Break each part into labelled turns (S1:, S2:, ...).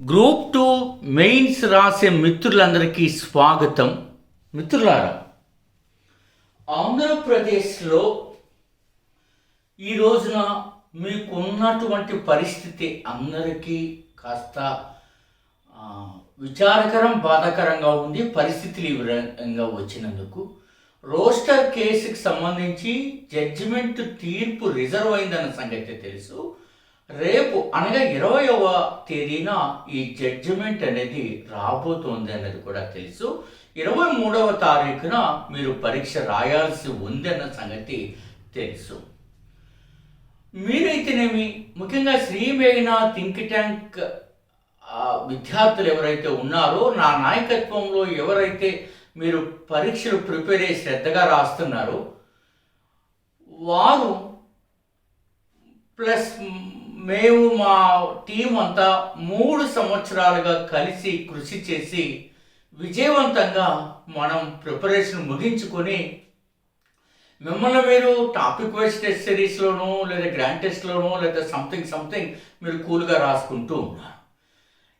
S1: Group 2 mains రాసే మిత్రులందరికీ స్వాగతం. మిత్రులారా, ఆంధ్రప్రదేశ్లో ఈ రోజున మీకున్నటువంటి పరిస్థితి అందరికీ కాస్త విచారకరం, బాధాకరంగా ఉంది. పరిస్థితులు ఈ విధంగా వచ్చినందుకు రోస్టర్ కేసుకి సంబంధించి జడ్జిమెంట్ తీర్పు రిజర్వ్ అయిందన్న సంగతి తెలుసు. రేపు అనగా 20వ తేదీన ఈ జడ్జిమెంట్ అనేది రాబోతోంది అన్నది కూడా తెలుసు. 23వ తారీఖున మీరు పరీక్ష రాయాల్సి ఉందన్న సంగతి తెలుసు. మీరైతేనేమి, ముఖ్యంగా శ్రీ మేఘనా థింక్ ట్యాంక్ విద్యార్థులు ఎవరైతే ఉన్నారో, నా నాయకత్వంలో ఎవరైతే మీరు పరీక్షలు ప్రిపేర్ అయ్యి శ్రద్ధగా రాస్తున్నారో వారు ప్లస్ మేము మా టీం అంతా 3 సంవత్సరాలుగా కలిసి కృషి చేసి విజయవంతంగా మనం ప్రిపరేషన్ ముగించుకొని మిమ్మల్ని మీరు టాపిక్ వైజ్ టెస్ట్ సిరీస్లోనూ లేదా గ్రాండ్ టెస్ట్లోనూ లేదా సంథింగ్ మీరు కూల్గా రాసుకుంటూ ఉన్నారు.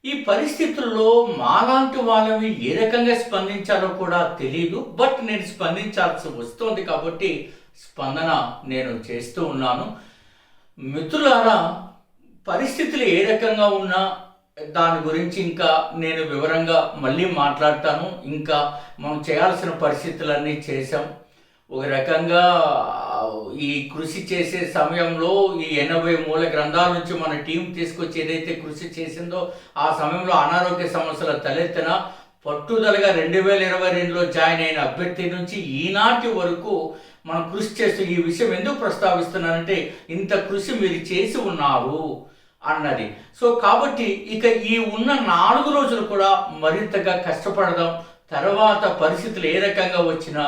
S1: ఈ పరిస్థితుల్లో మాలాంటి వాళ్ళని ఏ రకంగా స్పందించాలో కూడా తెలియదు. బట్ నేను స్పందించాల్సి వస్తుంది కాబట్టి స్పందన నేను చేస్తూ ఉన్నాను. మిత్రులారా, పరిస్థితులు ఏ రకంగా ఉన్నా దాని గురించి ఇంకా నేను వివరంగా మళ్ళీ మాట్లాడతాను. ఇంకా మనం చేయాల్సిన పరిస్థితులన్నీ చేసాం. ఒక రకంగా ఈ కృషి చేసే సమయంలో ఈ 80 మూల గ్రంథాల నుంచి మన టీం తీసుకొచ్చి ఏదైతే కృషి చేసిందో ఆ సమయంలో అనారోగ్య సమస్యల తలెత్తిన పట్టుదలగా 2022లో జాయిన్ అయిన అభ్యర్థి నుంచి ఈనాటి వరకు మనం కృషి చేస్తూ ఈ విషయం ఎందుకు ప్రస్తావిస్తున్నానంటే ఇంత కృషి మీరు చేసి ఉన్నారు అన్నది. సో కాబట్టి ఇక ఈ ఉన్న 4 రోజులు కూడా మరింతగా కష్టపడదాం. తర్వాత పరిస్థితులు ఏ రకంగా వచ్చినా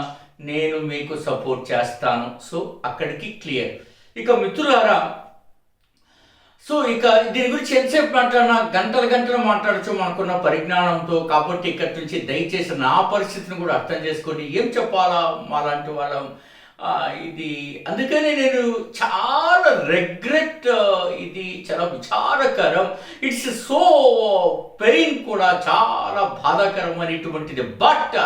S1: నేను మీకు సపోర్ట్ చేస్తాను. సో అక్కడికి క్లియర్. ఇక మిత్రులారా, సో ఇక దీని గురించి ఎంతసేపు మాట్లాడినా గంటలు మాట్లాడచ్చు మనకున్న పరిజ్ఞానంతో. కాబట్టి ఇక్కడి నుంచి దయచేసి నా పరిస్థితిని కూడా అర్థం చేసుకోండి. ఏం చెప్పాలా మాలాంటి వాళ్ళం ఇది. అందుకని నేను చాలా రెగ్రెట్, ఇది చాలా విచారకరం, ఇట్స్ సో పెయిన్ కూడా చాలా బాధాకరం అనేటువంటిది. బట్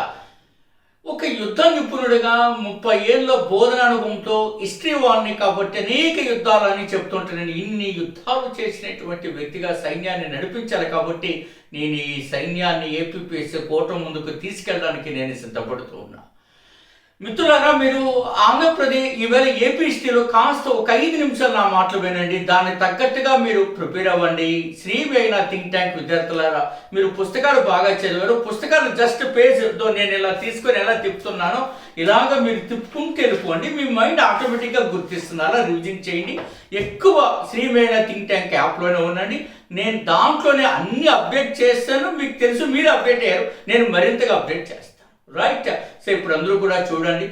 S1: ఒక యుద్ధ నిపుణుడిగా 30 ఏళ్ళ బోధన అనుభవంతో హిస్టరీ వాళ్ళని కాబట్టి అనేక యుద్ధాలని చెప్తుంటే నేను ఇన్ని యుద్ధాలు చేసినటువంటి వ్యక్తిగా సైన్యాన్ని నడిపించాలి కాబట్టి నేను ఈ సైన్యాన్ని ఏపీపీఎస్సీ కోట ముందుకు తీసుకెళ్ళడానికి నేను సిద్ధపడుతూ ఉన్నా. మిత్రులారా, మీరు ఆంధ్రప్రదేశ్ ఈవేళ ఏపీ హిస్టరీలో కాస్త ఒక 5 నిమిషాలు నా మాటలు వినండి. దానికి తగ్గట్టుగా మీరు ప్రిపేర్ అవ్వండి. శ్రీ మేఘనా థింక్ ట్యాంక్ విద్యార్థులారా, మీరు పుస్తకాలు బాగా చదివారు. పుస్తకాలు జస్ట్ పేజ్తో నేను ఇలా తీసుకొని ఎలా తిప్పుతున్నానో ఇలాగ మీరు తిప్పుకుంటూ వెళ్ళిపోండి. మీ మైండ్ ఆటోమేటిక్గా గుర్తిస్తున్నారా, రివిజన్ చేయండి. ఎక్కువ శ్రీ మేఘనా థింక్ ట్యాంక్ యాప్లోనే ఉండండి. నేను దాంట్లోనే అన్ని అప్డేట్ చేస్తాను. మీకు తెలుసు, మీరు అప్డేట్ అయ్యారు, నేను మరింతగా అప్డేట్ చేస్తాను. రైట్. సో ఇప్పుడు అందరూ కూడా చూడండి.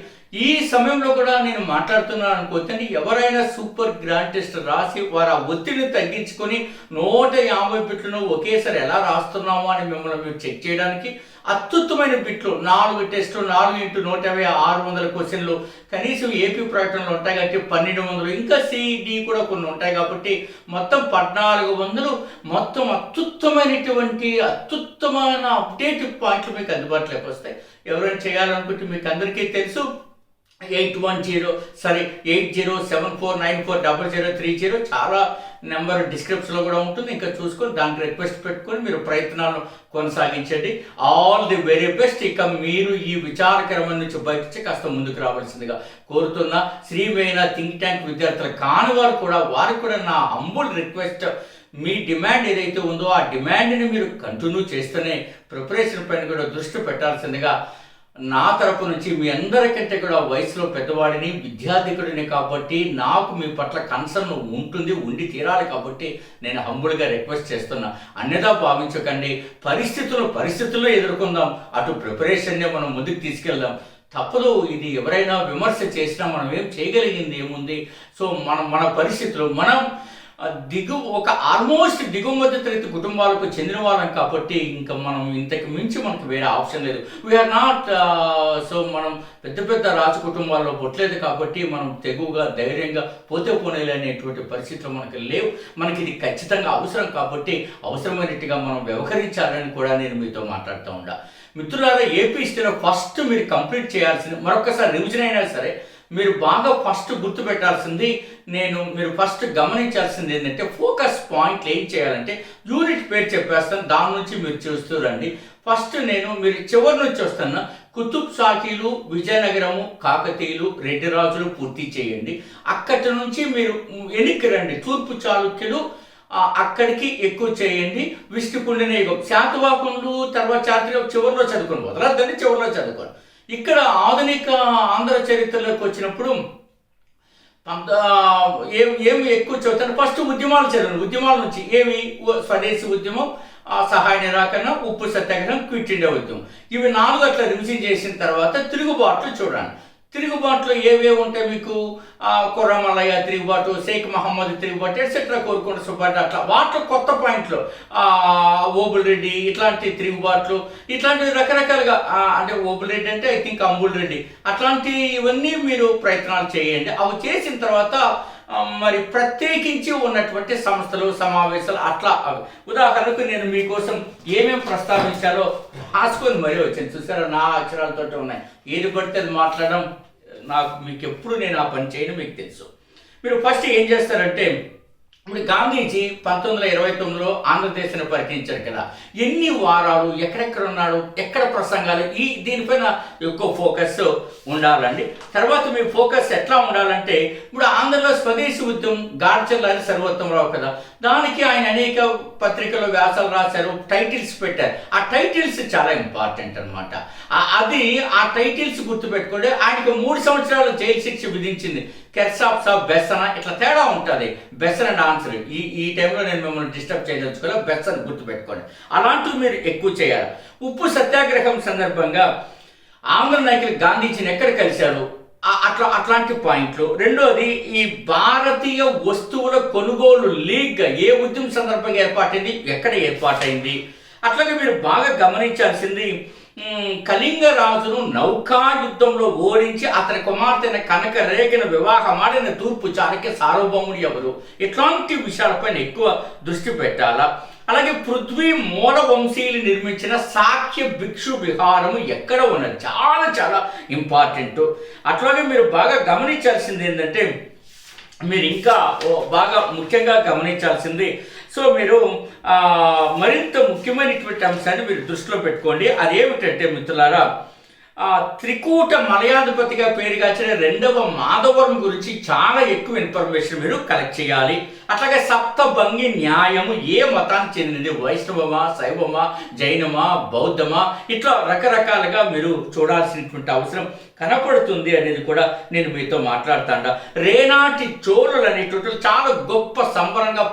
S1: ఈ సమయంలో కూడా నేను మాట్లాడుతున్నాను అనుకోవచ్చండి. ఎవరైనా సూపర్ గ్రాండ్ టెస్ట్ రాసి వారు ఆ ఒత్తిడిని తగ్గించుకొని 150 బిట్లను ఒకేసారి ఎలా రాస్తున్నామో అని మిమ్మల్ని మీరు చెక్ చేయడానికి అత్యుత్తమైన బిట్లు 4 టెస్టులు 4x150 600 క్వశ్చన్లు కనీసం ఏపీ ప్రకటనలు ఉంటాయి కాబట్టి 1200, ఇంకా సిడి కూడా కొన్ని ఉంటాయి కాబట్టి మొత్తం 1400 మొత్తం అత్యుత్తమైన అప్డేట్ పాయింట్లు మీకు అందుబాటులోకి వస్తాయి. ఎవరైనా చేయాలనుకుంటే మీకు అందరికీ తెలుసు 8074940030 చాలా నెంబర్ డిస్క్రిప్షన్లో కూడా ఉంటుంది. ఇంకా చూసుకొని దానికి రిక్వెస్ట్ పెట్టుకొని మీరు ప్రయత్నాలను కొనసాగించండి. All the very best. ఇక మీరు ఈ విచారకరమైన నుంచి బయటికి కాస్త ముందుకు రావాల్సిందిగా కోరుతున్నా. శ్రీ మేఘనా థింక్ ట్యాంక్ విద్యార్థులు కాని వారు కూడా వారికి కూడా నా హంబుల్ రిక్వెస్ట్, మీ డిమాండ్ ఏదైతే ఉందో ఆ డిమాండ్ని మీరు కంటిన్యూ చేస్తూనే ప్రిపరేషన్ పైన కూడా దృష్టి పెట్టాల్సిందిగా నా తరపు నుంచి మీ అందరికంటే కూడా వయసులో పెద్దవాడిని, విద్యార్థికుడిని కాబట్టి నాకు మీ పట్ల కన్సర్న్ ఉంటుంది, ఉండి తీరాలి కాబట్టి నేను హంబుల్గా రిక్వెస్ట్ చేస్తున్నా. అన్యదా భావించకండి. పరిస్థితుల్లో ఎదుర్కొందాం. అటు ప్రిపరేషన్నే మనం ముందుకు తీసుకెళ్దాం. తప్పదు. ఇది ఎవరైనా విమర్శ చేసినా మనం ఏం చేయగలిగింది ఏముంది. సో మన పరిస్థితులు మనం ఒక ఆల్మోస్ట్ దిగుమధ్య తరగతి కుటుంబాలకు చెందిన వాళ్ళం కాబట్టి ఇంకా మనం ఇంతకు మించి మనకు వేరే ఆప్షన్ లేదు. వీఆర్ నాట్ సో మనం పెద్ద పెద్ద రాజు కుటుంబాల్లో పుట్టలేదు కాబట్టి మనం తెగువగా ధైర్యంగా పోతే పోనేలే అనేటువంటి పరిస్థితులు మనకు లేవు. మనకి ఇది ఖచ్చితంగా అవసరం కాబట్టి అవసరమైనట్టుగా మనం వ్యవహరించాలని కూడా నేను మీతో మాట్లాడుతూ ఉండా. మిత్రులారా, ఏపీ హిస్టరీలో ఫస్ట్ మీరు కంప్లీట్ చేయాల్సింది, మరొకసారి రివిజన్ అయినా సరే మీరు బాగా ఫస్ట్ గుర్తుపెట్టాల్సింది, మీరు ఫస్ట్ గమనించాల్సింది ఏంటంటే ఫోకస్ పాయింట్లు ఏం చేయాలంటే యూనిట్ పేరు చెప్పేస్తాను, దాని నుంచి మీరు చూస్తూ రండి. ఫస్ట్ మీరు చివరి నుంచి వస్తున్న కుతుబ్ షాహీలు, విజయనగరము, కాకతీయులు, రెడ్డి రాజులు పూర్తి చేయండి. అక్కడి నుంచి మీరు వెనక్కి రండి, తూర్పు చాళుక్యులు అక్కడికి ఎక్కువ చేయండి. విష్ణుకుండిన యుగం, శాతవాహనులు, తర్వాత చాతుర్యుగం చివరిలో చదువుకోండి, వదలద్దని చివరిలో చదువుకోండి. ఇక్కడ ఆధునిక ఆంధ్ర చరిత్రలోకి వచ్చినప్పుడు ఏమి ఎక్కువ చదువుతారు, ఫస్ట్ ఉద్యమాలు చదవండి. ఉద్యమాల నుంచి ఏమి స్వదేశీ ఉద్యమం, సహాయ నిరాకరణ, ఉప్పు సత్యాగ్రహం, క్విట్ ఇండియా ఉద్యమం, ఇవి 4 అట్లా రివిజన్ చేసిన తర్వాత తిరుగుబాట్లు చూడండి. తిరుగుబాటులో ఏవేవి ఉంటాయి మీకు, కొర్రమల్లయ్య తిరుగుబాటు, షేక్ మహమ్మద్ తిరుగుబాటు, ఎట్సెట్రా, కోరుకొండ సుబ్బారెడ్డి, అట్లా వాటిలో కొత్త పాయింట్లు, ఓబుల్ రెడ్డి, ఇట్లాంటి తిరుగుబాట్లు, ఇట్లాంటివి రకరకాలుగా, అంటే ఓబుల్ రెడ్డి అంటే ఐ థింక్ అంబుల్ రెడ్డి, అట్లాంటివన్నీ మీరు ప్రయత్నాలు చేయండి. అవి చేసిన తర్వాత మరి ప్రత్యేకించి ఉన్నటువంటి సంస్థలు, సమావేశాలు, అట్లా ఉదాహరణకు నేను మీకోసం ఏమేమి ప్రస్తావించాలో రాసుకొని మరీ వచ్చాను. చూసారా, నా అక్షరాలతో ఉన్నాయి. ఏది పడితే అది మాట్లాడడం మీకు ఎప్పుడు నేను ఆ పని చేయడం మీకు తెలుసు. మీరు ఫస్ట్ ఏం చేస్తారంటే, ఇప్పుడు గాంధీజీ 1929లో ఆంధ్రదేశాన్ని పరిచయించారు కదా, ఎన్ని వారాలు, ఎక్కడెక్కడ ఉన్నాడు, ఎక్కడ ప్రసంగాలు, దీనిపైన ఎక్కువ ఫోకస్ ఉండాలండి. తర్వాత మీ ఫోకస్ ఎట్లా ఉండాలంటే, ఇప్పుడు ఆంధ్రలో స్వదేశీ ఉద్యమం గాడ్చర్ల సర్వోత్తమరావు కదా, దానికి ఆయన అనేక పత్రికలు వ్యాసాలు రాశారు, టైటిల్స్ పెట్టారు. ఆ టైటిల్స్ చాలా ఇంపార్టెంట్ అనమాట. ఆ టైటిల్స్ గుర్తుపెట్టుకోండి. ఆయనకు 3 సంవత్సరాలు జైలు శిక్ష విధించింది. కెర్సాఫ్ సాబ్ బెస్సన, ఇట్లా తేడా ఉంటుంది. బెస్సన్ అండ్ ఆన్సర్, ఈ టైంలో నేను మిమ్మల్ని డిస్టర్బ్ చేయదలుచుకోలే, బెస్సన్ గుర్తుపెట్టుకోండి. అలాంటివి మీరు ఎక్కువ చేయాలి. ఉప్పు సత్యాగ్రహం సందర్భంగా ఆంధ్ర నాయకులు గాంధీజీని ఎక్కడ కలిశారు, అట్లాంటి పాయింట్లు. రెండోది, ఈ భారతీయ వస్తువుల కొనుగోలు లీగ్ ఏ ఉద్యమం సందర్భంగా ఏర్పాటైంది, ఎక్కడ ఏర్పాటైంది. అట్లాగే మీరు బాగా గమనించాల్సింది, కళింగ రాజును నౌకా యుద్ధంలో ఓడించి అతని కుమార్తెన కనక రేఖను వివాహమాడిన తూర్పు చాళుక్య సార్వభౌముడు ఎవరు, ఇట్లాంటి విషయాలపైన ఎక్కువ దృష్టి పెట్టాలా. అలాగే పృథ్వీ మూల వంశీయులు నిర్మించిన సాఖ్య భిక్షు విహారము ఎక్కడ ఉన్నది, చాలా చాలా ఇంపార్టెంట్. అట్లాగే మీరు బాగా గమనించాల్సింది ఏంటంటే, మీరు ఇంకా బాగా ముఖ్యంగా గమనించాల్సింది, సో మీరు మరింత ముఖ్యమైనటువంటి అంశాన్ని మీరు దృష్టిలో పెట్టుకోండి. అదేమిటంటే మిత్రులారా, త్రికూట మలయాధిపతిగా పేరుగాచిన 2వ మాధవరం గురించి చాలా ఎక్కువ ఇన్ఫర్మేషన్ మీరు కలెక్ట్ చేయాలి. అట్లాగే సప్తభంగి న్యాయము ఏ మతానికి చెందినది, వైష్ణవమా, శైవమా, జైనమా, బౌద్ధమా, ఇట్లా రకరకాలుగా మీరు చూడాల్సినటువంటి అవసరం కనపడుతుంది అనేది కూడా నేను మీతో మాట్లాడుతాండా. రేనాటి చోళులు అనేటువంటి చాలా గొప్ప సంబరంగా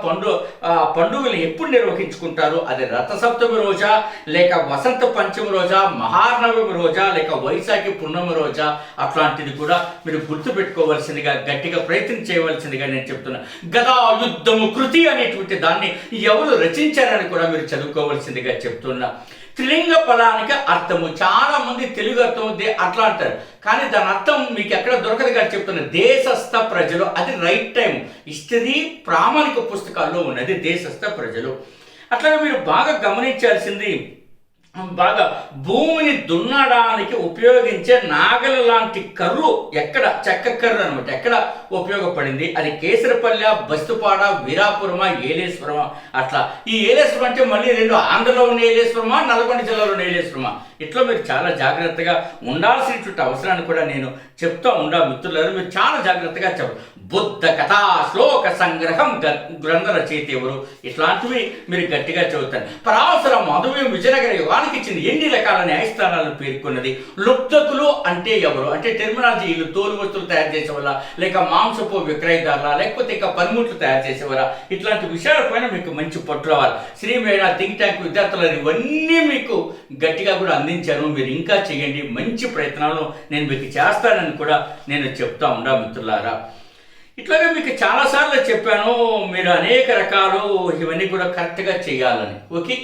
S1: పండుగలు ఎప్పుడు నిర్వహించుకుంటారు, అది రథసప్తమి రోజా, లేక వసంత పంచమి రోజా, మహానవమి రోజా, లేక వైశాఖి పున్నమి రోజా, అట్లాంటిది కూడా మీరు గుర్తుపెట్టుకోవాల్సిందిగా, గట్టిగా ప్రయత్నం చేయవలసిందిగా నేను చెప్తున్నా. గదా యుద్ధము కృతి అనేటువంటి దాన్ని ఎవరు రచించారని కూడా మీరు చదువుకోవాల్సిందిగా చెప్తున్నా. త్రిలింగ పదానికి అర్థము, చాలా మంది తెలుగు అర్థం అట్లా అంటారు, కానీ దాని అర్థం మీకు ఎక్కడ దొరకదు కానీ చెప్తున్నా, దేశస్థ ప్రజలు, అది రైట్ టైం. హిస్టరీ ప్రామాణిక పుస్తకాల్లో ఉన్నది దేశస్థ ప్రజలు. అట్లాగే మీరు బాగా గమనించాల్సింది, బాగా భూమిని దున్నడానికి ఉపయోగించే నాగల లాంటి కర్రు ఎక్కడ, చెక్క కర్రు అనమాట, ఎక్కడ ఉపయోగపడింది, అది కేసరపల్లె, బస్తుపాడ, వీరాపురమా, ఏలేశ్వరమా. అట్లా ఈ ఏలేశ్వరం అంటే మళ్ళీ 2 ఆంధ్రలో ఉన్న ఏలేశ్వరమా, నల్గొండ జిల్లాలో ఉన్న ఏలేశ్వరమా, ఇట్లా మీరు చాలా జాగ్రత్తగా ఉండాల్సినటువంటి అవసరాన్ని కూడా నేను చెప్తూ ఉండా. మిత్రులారు, మీరు చాలా జాగ్రత్తగా చెప్పారు. బుద్ధ కథా శ్లోక సంగ్రహం గ్రంథ రచయిత ఎవరు, ఇట్లాంటివి మీరు గట్టిగా చదువుతారు. పరాశర మధుమేహం విజయనగర యుగానికి ఇచ్చింది, ఎన్ని రకాల న్యాయస్థానాలను పేర్కొన్నది. లుప్తకులు అంటే ఎవరు, అంటే టెర్మినాలజీ, వీళ్ళు తోలు వస్తువులు తయారు చేసేవాళ్ళ, లేక మాంసపు విక్రయదారుల, లేకపోతే ఇక పనిముట్లు తయారు చేసేవాళ్ళ, ఇట్లాంటి విషయాలపైన మీకు మంచి పట్టు రావాలి. శ్రీమేణ థింక్ ట్యాంక్ విద్యార్థులు ఇవన్నీ మీకు గట్టిగా కూడా అందించాను. మీరు ఇంకా చేయండి, మంచి ప్రయత్నాలు నేను మీకు చేస్తానని కూడా నేను చెప్తా ఉండా. మిత్రులారా, ఇట్లాగే మీకు చాలాసార్లు చెప్పాను, మీరు అనేక రకాలు ఇవన్నీ కూడా కరెక్ట్గా చేయాలని. ఓకే,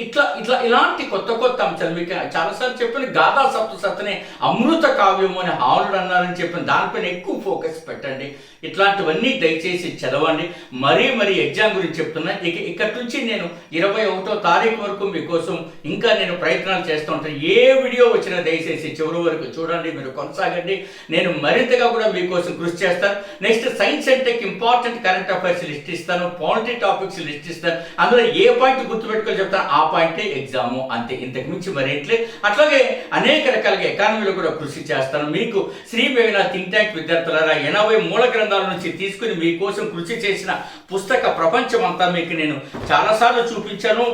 S1: ఇలాంటి కొత్త కొత్త అంశాలు మీకు చాలాసార్లు చెప్పాను. గాథా సప్తసతిని అమృత కావ్యము అని హాలుడు అన్నారని చెప్పిన దానిపైన ఎక్కువ ఫోకస్ పెట్టండి. ఇట్లాంటివన్నీ దయచేసి చదవండి. మరీ ఎగ్జామ్ గురించి చెప్తున్నా. ఇక్కడి నుంచి నేను 21వ తారీఖు వరకు మీకోసం ఇంకా నేను ప్రయత్నాలు చేస్తూ ఉంటాను. ఏ వీడియో వచ్చినా దయచేసి చివరి వరకు చూడండి, మీరు కొనసాగండి. నేను మరింతగా కూడా మీకోసం కృషి చేస్తాను. Next science and tech important current affairs list ఇస్తాను, పాలిటీ టాపిక్స్ లిస్ట్ ఇస్తాను. అందులో ఏ పాయింట్ గుర్తుపెట్టుకొని చెప్తాను ఆ పాయింటే ఎగ్జాము, అంతే, ఇంతకు మించి మరేంట్లే. అట్లాగే అనేక రకాలుగా ఎకానమీలో కూడా కృషి చేస్తాను. మీకు శ్రీ మేఘనా థింక్ ట్యాంక్ విద్యార్థులారా 80 మూల గ్రంథాల నుంచి తీసుకుని మీకోసం కృషి చేసిన పుస్తక ప్రపంచం అంతా మీకు నేను చాలాసార్లు చూపించాను.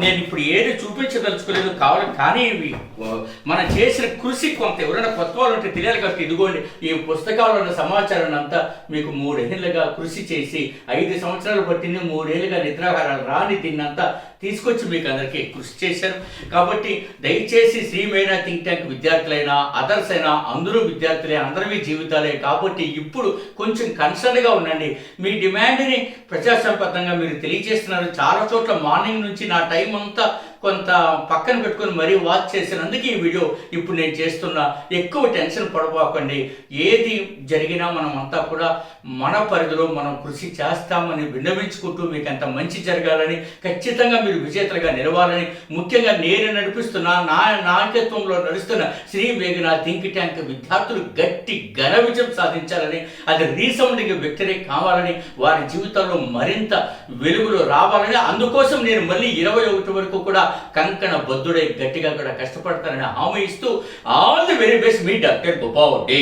S1: నేను ఇప్పుడు ఏది చూపించదలుచుకోలేదు కావాలి, కానీ ఇవి మనం చేసిన కృషి కొంత ఎవరైనా కొత్త వాళ్ళు ఉంటే తెలియాలి కాబట్టి ఇదిగోండి ఈ పుస్తకాల్లో ఉన్న సమాచారాన్ని అంతా మీకు 3 ఏళ్ళుగా కృషి చేసి 5 సంవత్సరాలు పట్టింది, 3 ఏళ్ళుగా నిద్రాహారాలు రాని దీన్నంతా తీసుకొచ్చి మీకు అందరికీ కృషి చేశారు. కాబట్టి దయచేసి శ్రీ మేఘనా థింక్ ట్యాంక్ విద్యార్థులైనా అదర్స్ అయినా అందరూ విద్యార్థులే, అందరివి జీవితాలే. కాబట్టి ఇప్పుడు కొంచెం కన్సర్న్గా ఉండండి. మీ డిమాండ్ని ప్రజాసంపదంగా మీరు తెలియజేస్తున్నారు. చాలా చోట్ల మార్నింగ్ నుంచి నా టైం అంతా కొంత పక్కన పెట్టుకొని మరీ వాచ్ చేసినందుకు ఈ వీడియో ఇప్పుడు నేను చేస్తున్నా. ఎక్కువ టెన్షన్ పడబోకండి. ఏది జరిగినా మనం అంతా కూడా మన పరిధిలో మనం కృషి చేస్తామని విన్నవించుకుంటూ మీకు అంత మంచి జరగాలని, ఖచ్చితంగా మీరు విజేతలుగా నిలవాలని, ముఖ్యంగా నేను నడిపిస్తున్న నా నాయకత్వంలో నడుస్తున్న శ్రీ మేఘనా థింక్ ట్యాంక్ విద్యార్థులు గట్టి ఘన విజయం సాధించాలని, అది రీసౌండింగ్ విక్టరీ కావాలని, వారి జీవితంలో మరింత వెలుగులో రావాలని, అందుకోసం నేను మళ్ళీ 21 వరకు కూడా కంకణ బద్దుడై గట్టిగా కూడా కష్టపడతానని హామీ ఇస్తూ all the very best, me doctor Gopal day.